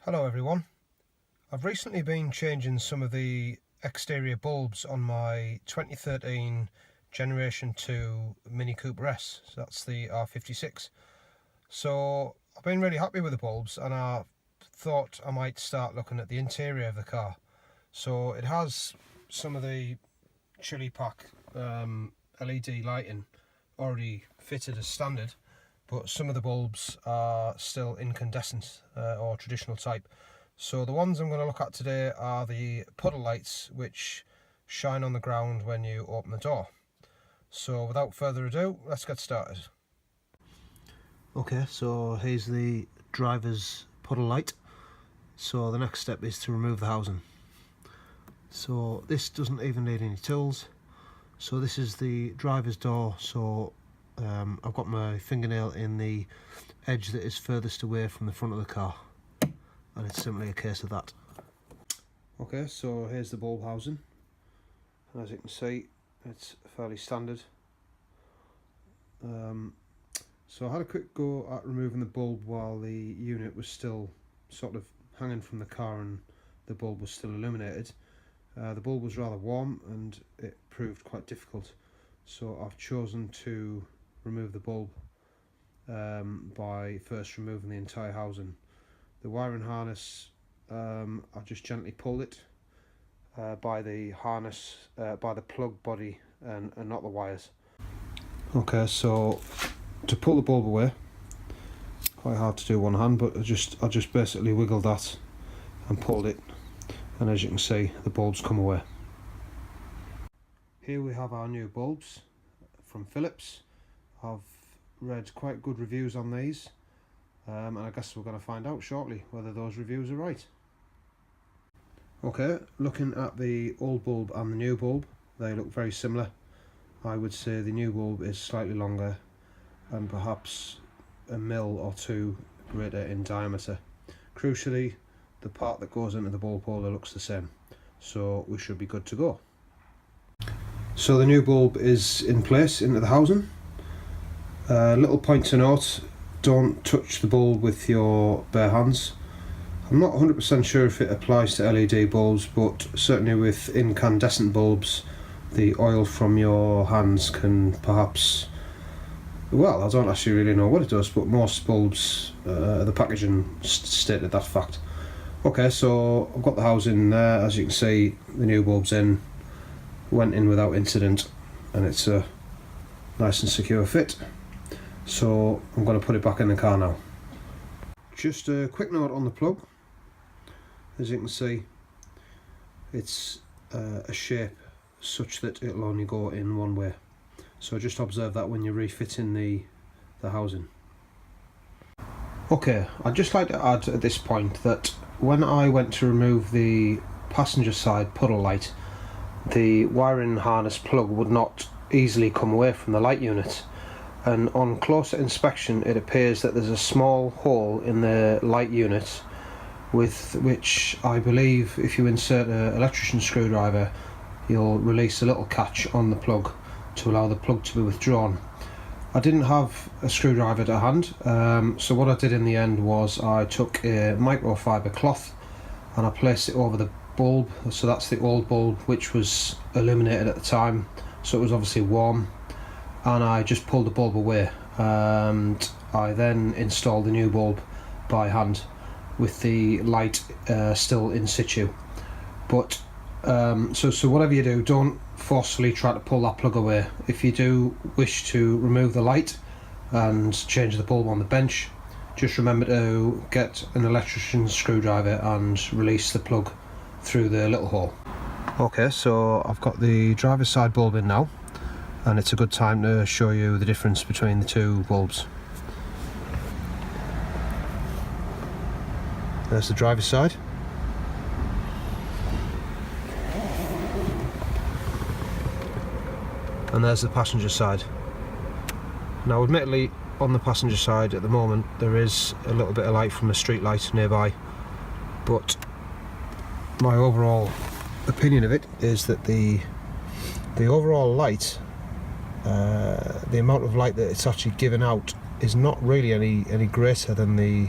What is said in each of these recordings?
Hello everyone. I've recently been changing some of the exterior bulbs on my 2013 Generation 2 Mini Cooper S, so that's the R56. So I've been really happy with the bulbs and I thought I might start looking at the interior of the car. So it has some of the chili pack LED lighting already fitted as standard, but some of the bulbs are still incandescent or traditional type. So the ones I'm going to look at today are the puddle lights, which shine on the ground when you open the door. So without further ado, let's get started. Okay, so here's the driver's puddle light. So the next step is to remove the housing. So this doesn't even need any tools. So this is the driver's door, so I've got my fingernail in the edge that is furthest away from the front of the car, and it's simply a case of that. Okay, so here's the bulb housing, and as you can see, it's fairly standard. So I had a quick go at removing the bulb while the unit was still sort of hanging from the car and the bulb was still illuminated. The bulb was rather warm and it proved quite difficult, so I've chosen to remove the bulb by first removing the entire housing. The wiring harness, I've just gently pulled it by the harness, by the plug body and not the wires. Okay, so to pull the bulb away, quite hard to do one hand, but I just basically wiggled that and pulled it, and as you can see, the bulbs come away. Here we have our new bulbs from Philips. I've read quite good reviews on these, and I guess we're going to find out shortly whether those reviews are right. Okay, looking at the old bulb and the new bulb, they look very similar. I would say the new bulb is slightly longer and perhaps a mil or two greater in diameter. Crucially, the part that goes into the bulb holder looks the same, so we should be good to go. So the new bulb is in place into the housing. Little point to note, don't touch the bulb with your bare hands. I'm not 100% sure if it applies to LED bulbs, but certainly with incandescent bulbs, the oil from your hands can perhaps, well, I don't actually really know what it does, but most bulbs, the packaging stated that fact. Okay, so I've got the housing there. As you can see, the new bulb's in, went in without incident, and it's a nice and secure fit. So I'm going to put it back in the car now. Just a quick note on the plug. As you can see, it's a shape such that it'll only go in one way. So just observe that when you're refitting the housing. Okay, I'd just like to add at this point that when I went to remove the passenger side puddle light, the wiring harness plug would not easily come away from the light unit, and on closer inspection it appears that there's a small hole in the light unit with which I believe if you insert an electrician's screwdriver you'll release a little catch on the plug to allow the plug to be withdrawn. I didn't have a screwdriver to hand, so what I did in the end was I took a microfiber cloth and I placed it over the bulb. So that's the old bulb which was illuminated at the time, so it was obviously warm, and I just pulled the bulb away and I then installed the new bulb by hand with the light still in situ. But so whatever you do, don't forcefully try to pull that plug away. If you do wish to remove the light and change the bulb on the bench, just remember to get an electrician's screwdriver and release the plug through the little hole. Okay, so I've got the driver's side bulb in now, and it's a good time to show you the difference between the two bulbs. There's the driver's side. And there's the passenger side. Now admittedly, on the passenger side at the moment there is a little bit of light from the street light nearby, but my overall opinion of it is that the overall light, the amount of light that it's actually given out is not really any greater than the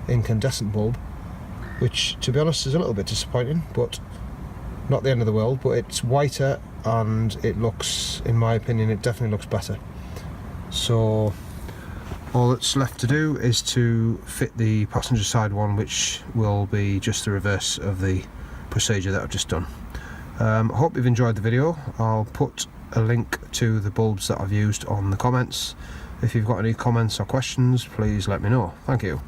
incandescent bulb. which to be honest is a little bit disappointing, but not the end of the world. But it's whiter and it looks, in my opinion, it definitely looks better. So all that's left to do is to fit the passenger side one, which will be just the reverse of the procedure that I've just done. I hope you've enjoyed the video. I'll put a link to the bulbs that I've used on the comments. If you've got any comments or questions, please let me know. Thank you.